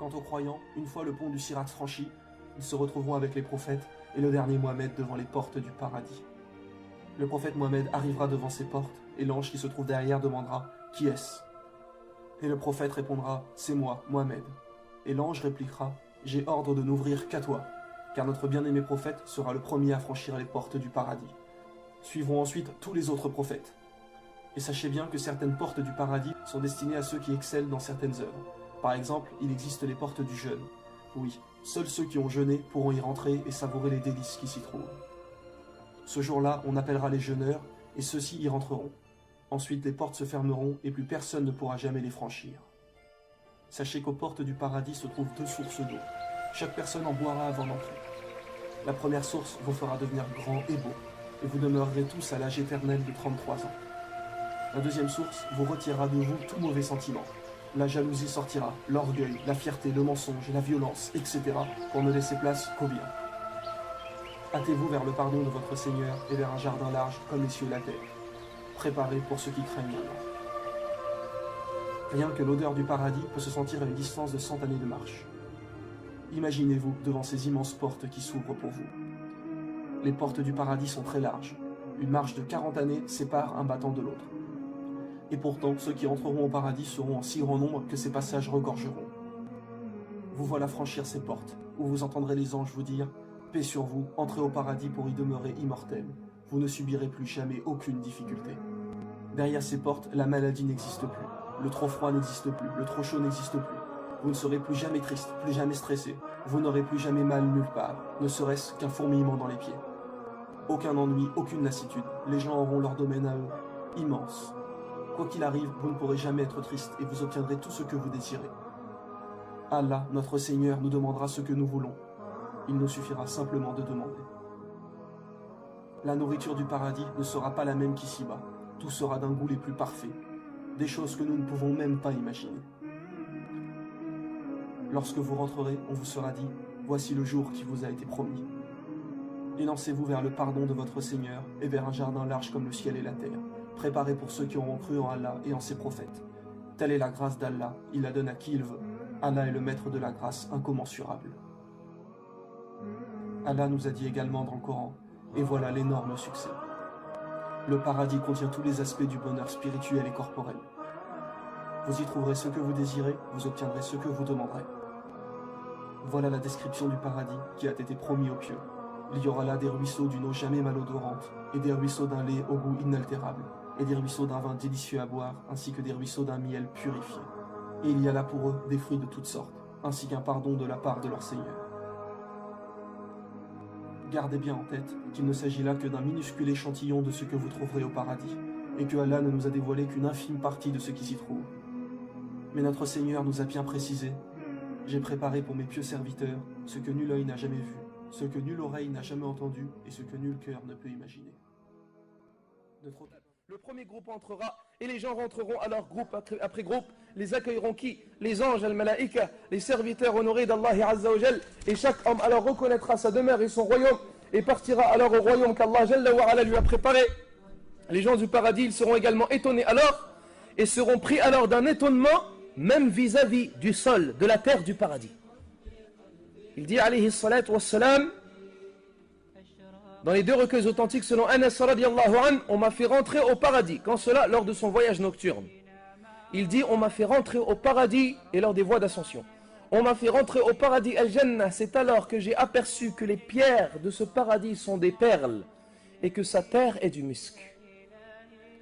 Quant aux croyants, une fois le pont du Sirat franchi, ils se retrouveront avec les prophètes et le dernier Mohammed devant les portes du paradis. Le prophète Mohammed arrivera devant ces portes et l'ange qui se trouve derrière demandera « Qui est-ce » Et le prophète répondra « C'est moi, Mohammed ». Et l'ange répliquera « J'ai ordre de n'ouvrir qu'à toi, car notre bien-aimé prophète sera le premier à franchir les portes du paradis. » Suivront ensuite tous les autres prophètes. Et sachez bien que certaines portes du paradis sont destinées à ceux qui excellent dans certaines œuvres. Par exemple, il existe les portes du jeûne. Oui, seuls ceux qui ont jeûné pourront y rentrer et savourer les délices qui s'y trouvent. Ce jour-là, on appellera les jeûneurs, et ceux-ci y rentreront. Ensuite, les portes se fermeront, et plus personne ne pourra jamais les franchir. Sachez qu'aux portes du paradis se trouvent 2 sources d'eau. Chaque personne en boira avant d'entrer. La première source vous fera devenir grand et beau, et vous demeurerez tous à l'âge éternel de 33 ans. La deuxième source vous retirera de vous tout mauvais sentiment. La jalousie sortira, l'orgueil, la fierté, le mensonge, la violence, etc. pour ne laisser place qu'au bien. Hâtez-vous vers le pardon de votre Seigneur et vers un jardin large comme les cieux et la terre. Préparé pour ceux qui craignent Allah. Rien que l'odeur du paradis peut se sentir à une distance de 100 années de marche. Imaginez-vous devant ces immenses portes qui s'ouvrent pour vous. Les portes du paradis sont très larges. Une marche de 40 années sépare un battant de l'autre. Et pourtant, ceux qui entreront au paradis seront en si grand nombre que ces passages regorgeront. Vous voilà franchir ces portes, où vous entendrez les anges vous dire « Paix sur vous, entrez au paradis pour y demeurer immortel. Vous ne subirez plus jamais aucune difficulté. » Derrière ces portes, la maladie n'existe plus. Le trop froid n'existe plus, le trop chaud n'existe plus. Vous ne serez plus jamais triste, plus jamais stressé. Vous n'aurez plus jamais mal nulle part, ne serait-ce qu'un fourmillement dans les pieds. Aucun ennui, aucune lassitude. Les gens auront leur domaine à eux, immense. Quoi qu'il arrive, vous ne pourrez jamais être triste et vous obtiendrez tout ce que vous désirez. Allah, notre Seigneur, nous demandera ce que nous voulons. Il nous suffira simplement de demander. La nourriture du paradis ne sera pas la même qu'ici-bas. Tout sera d'un goût les plus parfaits. Des choses que nous ne pouvons même pas imaginer. Lorsque vous rentrerez, on vous sera dit « Voici le jour qui vous a été promis. » Élancez-vous vers le pardon de votre Seigneur et vers un jardin large comme le ciel et la terre, préparé pour ceux qui auront cru en Allah et en ses prophètes. Telle est la grâce d'Allah, il la donne à qui il veut. Allah est le maître de la grâce incommensurable. Allah nous a dit également dans le Coran, et voilà l'énorme succès. Le paradis contient tous les aspects du bonheur spirituel et corporel. Vous y trouverez ce que vous désirez, vous obtiendrez ce que vous demanderez. Voilà la description du paradis qui a été promis aux pieux. Il y aura là des ruisseaux d'une eau jamais malodorante, et des ruisseaux d'un lait au goût inaltérable, et des ruisseaux d'un vin délicieux à boire, ainsi que des ruisseaux d'un miel purifié. Et il y a là pour eux des fruits de toutes sortes, ainsi qu'un pardon de la part de leur Seigneur. Gardez bien en tête qu'il ne s'agit là que d'un minuscule échantillon de ce que vous trouverez au paradis, et que Allah ne nous a dévoilé qu'une infime partie de ce qui s'y trouve. Mais notre Seigneur nous a bien précisé « J'ai préparé pour mes pieux serviteurs ce que nul œil n'a jamais vu, ce que nulle oreille n'a jamais entendu, et ce que nul cœur ne peut imaginer. » Le premier groupe entrera, et les gens rentreront alors groupe après groupe. Les accueilleront qui? Les anges, al-malaïka, les serviteurs honorés d'Allah Azza wa Jal. Et chaque homme alors reconnaîtra sa demeure et son royaume, et partira alors au royaume qu'Allah Jalla wa Ala lui a préparé. Les gens du paradis, ils seront également étonnés alors, et seront pris alors d'un étonnement, même vis-à-vis du sol, de la terre du paradis. Il dit alayhi salatu wassalam, dans les 2 recueils authentiques selon Anas radiallahu an, on m'a fait rentrer au paradis. Quand cela, lors de son voyage nocturne. Il dit, on m'a fait rentrer au paradis et lors des voies d'ascension. On m'a fait rentrer au paradis al-Jannah, c'est alors que j'ai aperçu que les pierres de ce paradis sont des perles et que sa terre est du musc.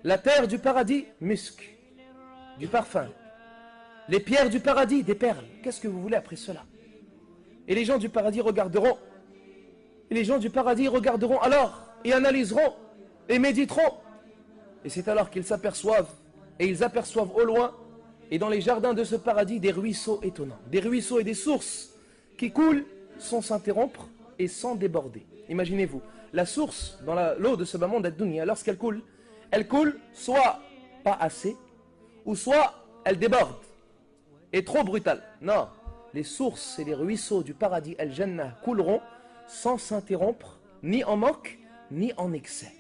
La terre du paradis, musc, du parfum. Les pierres du paradis, des perles. Qu'est-ce que vous voulez après cela? Et les gens du paradis regarderont. Et les gens du paradis regarderont alors et analyseront et méditeront. Et c'est alors qu'ils s'aperçoivent et ils aperçoivent au loin et dans les jardins de ce paradis des ruisseaux étonnants. Des ruisseaux et des sources qui coulent sans s'interrompre et sans déborder. Imaginez-vous, la source dans l'eau de ce bas monde ad-dunya, lorsqu'elle coule, elle coule soit pas assez ou soit elle déborde. Et trop brutale. Non, les sources et les ruisseaux du paradis al-Jannah couleront sans s'interrompre, ni en manque, ni en excès,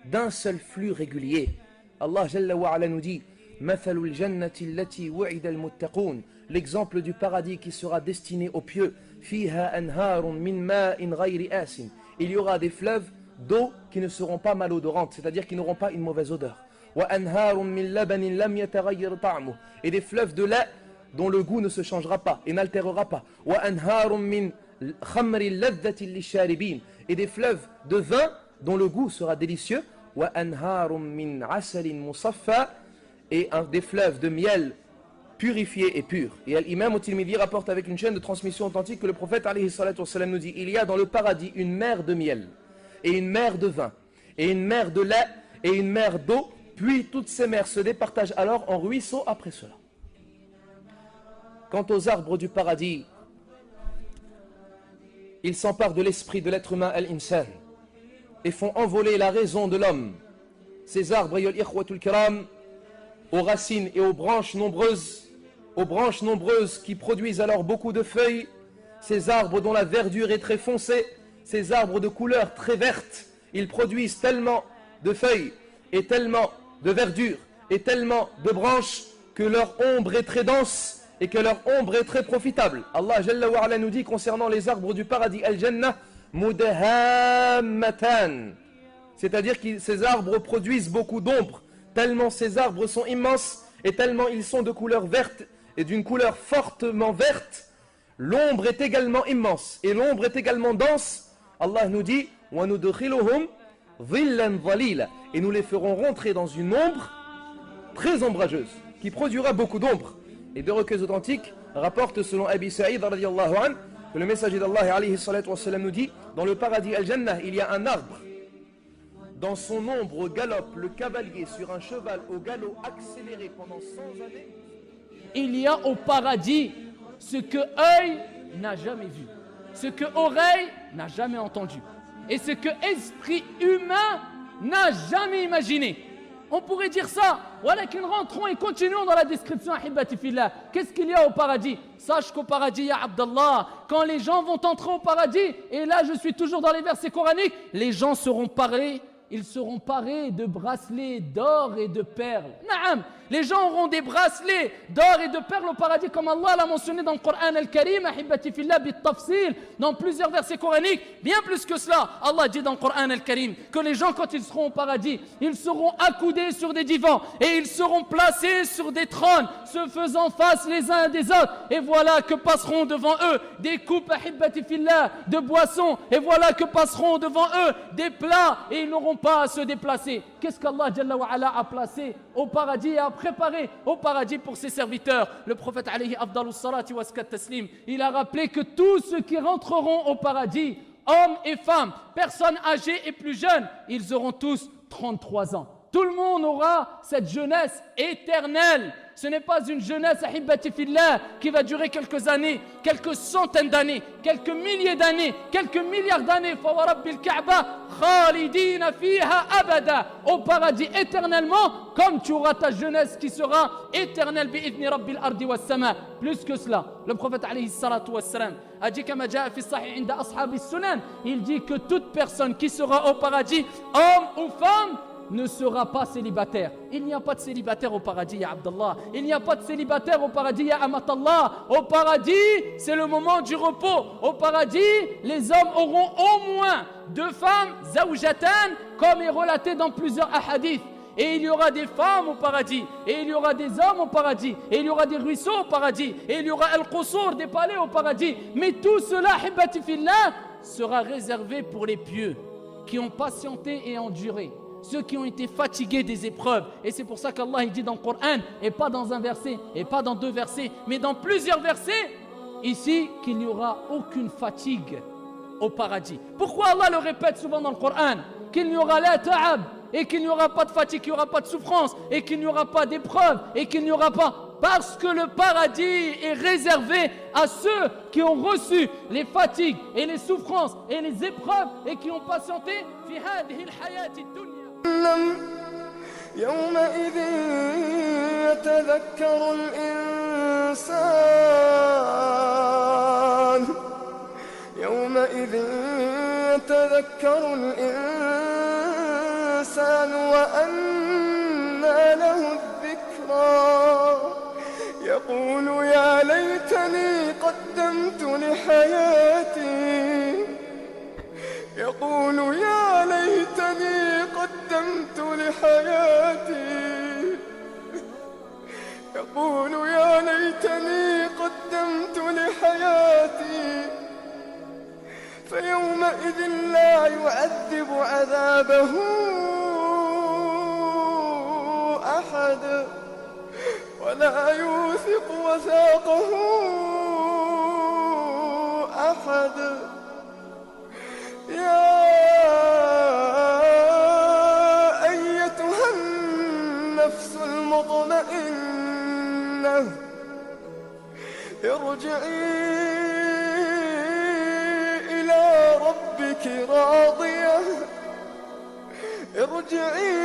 d'un seul flux régulier. Allah Jalla wa Ala nous dit مثل الجنة التي وعد المتقون l'exemple du paradis qui sera destiné aux pieux. Fiha anharun min ma'in ghayri asin. Il y aura des fleuves d'eau qui ne seront pas malodorantes, c'est-à-dire qui n'auront pas une mauvaise odeur. Wa anharun min labanin lam yataghayyar ta'muhu. Et des fleuves de lait dont le goût ne se changera pas et n'altérera pas. Wa anharun min khamri ladhatin lisharibin. Et des fleuves de vin dont le goût sera délicieux. Wa anharun min asalin musaffa. Et des fleuves de miel purifié et pur. Et l'imam al-Tirmidhi rapporte avec une chaîne de transmission authentique que le prophète alayhi salatu wassalam nous dit: il y a dans le paradis une mer de miel, et une mer de vin, et une mer de lait, et une mer d'eau, puis toutes ces mers se départagent alors en ruisseaux après cela. Quant aux arbres du paradis, ils s'emparent de l'esprit de l'être humain al-insan, et font envoler la raison de l'homme. Ces arbres, ayyuhal ikhwatul kiram, aux racines et aux branches nombreuses qui produisent alors beaucoup de feuilles, ces arbres dont la verdure est très foncée, ces arbres de couleur très verte, ils produisent tellement de feuilles et tellement de verdure et tellement de branches que leur ombre est très dense et que leur ombre est très profitable. Allah Jalla wa Ala nous dit concernant les arbres du paradis, Al-Jannah mudahammatan, c'est-à-dire que ces arbres produisent beaucoup d'ombre, tellement ces arbres sont immenses et tellement ils sont de couleur verte et d'une couleur fortement verte. L'ombre est également immense et l'ombre est également dense. Allah nous dit وَنُدْخِلُهُمْ ظِلًّا ظَلِيلًا, et nous les ferons rentrer dans une ombre très ombrageuse qui produira beaucoup d'ombre. Et deux recueils authentiques rapportent selon Abi Sa'id radiyallahu anhu que le messager d'Allah alayhi salatu wassalam nous dit: dans le paradis Al-Jannah il y a un arbre. Dans son ombre galope le cavalier sur un cheval au galop accéléré pendant 100 années. Il y a au paradis ce que œil n'a jamais vu, ce que oreille n'a jamais entendu, et ce que esprit humain n'a jamais imaginé. On pourrait dire ça, voilà qu'une rentrons et continuons dans la description. Ahibati fillah. Qu'est-ce qu'il y a au paradis? Sache qu'au paradis, ya Abdallah, quand les gens vont entrer au paradis, et là je suis toujours dans les versets coraniques, les gens seront parés. Ils seront parés de bracelets d'or et de perles. Naam, les gens auront des bracelets d'or et de perles au paradis, comme Allah l'a mentionné dans le Coran al-Karim, ahibati fillah bit-tafsil, dans plusieurs versets coraniques. Bien plus que cela, Allah dit dans le Coran al-Karim que les gens, quand ils seront au paradis, ils seront accoudés sur des divans et ils seront placés sur des trônes, se faisant face les uns des autres. Et voilà que passeront devant eux des coupes, ahibati fillah, de boissons. Et voilà que passeront devant eux des plats et ils n'auront pas à se déplacer. Qu'est-ce qu'Allah Jalla wa Ala a placé au paradis et a préparé au paradis pour ses serviteurs? Le prophète alayhi afdalus salati wa askat taslim, il a rappelé que tous ceux qui rentreront au paradis, hommes et femmes, personnes âgées et plus jeunes, ils auront tous 33 ans. Tout le monde aura cette jeunesse éternelle. Ce n'est pas une jeunesse, ahibati fillah, qui va durer quelques années, quelques centaines d'années, quelques milliers d'années, quelques milliards d'années. Fa wa rabbil Ka'ba, khalidina fiha abada. Au paradis éternellement, comme tu auras ta jeunesse qui sera éternelle bi'idni rabbil ardi was sama. Plus que cela, le prophète alayhi salatu wassalam a dit, kama ja'a fi sahih inda ashabi sunan, il dit que toute personne qui sera au paradis, homme ou femme, ne sera pas célibataire. Il n'y a pas de célibataire au paradis, ya Abdallah. Il n'y a pas de célibataire au paradis, ya Amatallah. Au paradis, c'est le moment du repos. Au paradis, les hommes auront au moins 2 femmes, zawjatan, comme est relaté dans plusieurs hadiths. Et il y aura des femmes au paradis, et il y aura des hommes au paradis, et il y aura des ruisseaux au paradis, et il y aura al-qusur, des palais au paradis. Mais tout cela, hibati fillah, sera réservé pour les pieux qui ont patienté et enduré, ceux qui ont été fatigués des épreuves. Et c'est pour ça qu'Allah il dit dans le Coran, et pas dans un verset, et pas dans 2 versets, mais dans plusieurs versets, ici, qu'il n'y aura aucune fatigue au paradis. Pourquoi Allah le répète souvent dans le Coran? Qu'il n'y aura la ta'ab, et qu'il n'y aura pas de fatigue, qu'il n'y aura pas de souffrance, et qu'il n'y aura pas d'épreuve, et qu'il n'y aura pas... Parce que le paradis est réservé à ceux qui ont reçu les fatigues et les souffrances et les épreuves et qui ont patienté fi hadhihi al-hayati ad-dunya. يومئذ يتذكر الإنسان يومئذ يتذكر الإنسان وأنى له الذكرى يقول يا ليت قدمت لحياتي يقول يا ليتني قدمت لحياتي يقول يا ليتني قدمت لحياتي فيومئذ لا يعذب عذابه أحد ولا يوثق وثاقه أحد. يا أيتها النفس المطمئنة ارجعي إلى ربك راضية ارجعي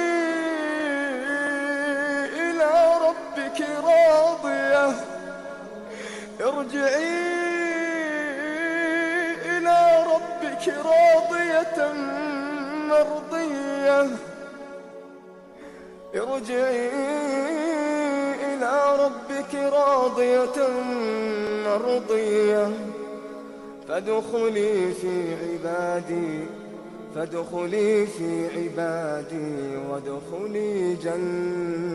إلى ربك راضية ارجعي إلى ربك راضية مرضية ارجعي إلى ربك راضية مرضية فادخلي في عبادي وادخلي جنتي.